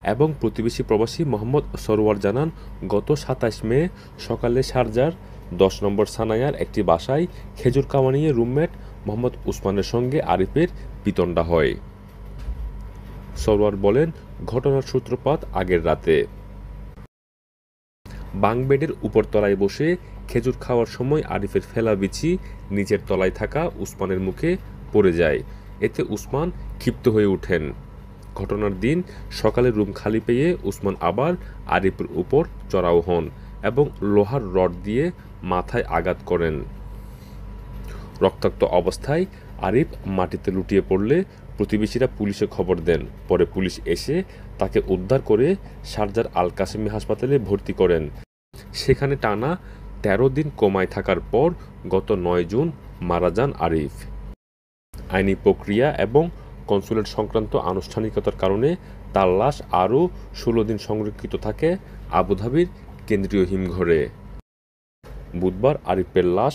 এবং প্রতিবেশী প্রবাসী মোহাম্মদ সরোয়ার জানান, গত ২৭ মে সকালে শারজার ১০ নম্বর সানায়ার একটি বাসায় খেজুর খাওয়া নিয়ে রুমমেট মোহাম্মদ উসমানের সঙ্গে আরিফের বিতণ্ডা হয়। সরোয়ার বলেন, ঘটনার সূত্রপাত আগের রাতে। বাঙ্ক বেডের উপরতলায় বসে খেজুর খাওয়ার সময় আরিফের ফেলা বিছি নিচের তলায় থাকা উসমানের মুখে পড়ে যায়। এতে উসমান ক্ষিপ্ত হয়ে ওঠেন। ঘটনার দিন সকালে রুম খালি পেয়ে উসমান আবার আরিফের উপর চড়াও হন এবং লোহার রড দিয়ে মাথায় আঘাত করেন। রক্তাক্ত অবস্থায় আরিফ মাটিতে লুটিয়ে পড়লে প্রতিবেশীরা পুলিশে খবর দেন। পরে পুলিশ এসে তাকে উদ্ধার করে শারজার আল কাসেমি হাসপাতালে ভর্তি করেন। সেখানে টানা ১৩ দিন কোমায় থাকার পর গত ৯ জুন মারা যান আরিফ। আইনি প্রক্রিয়া এবং কনস্যুলেট সংক্রান্ত আনুষ্ঠানিকতার কারণে তার লাশ আরও ১৬ দিন সংরক্ষিত থাকে আবুধাবির কেন্দ্রীয় হিমঘরে। বুধবার আরিফের লাশ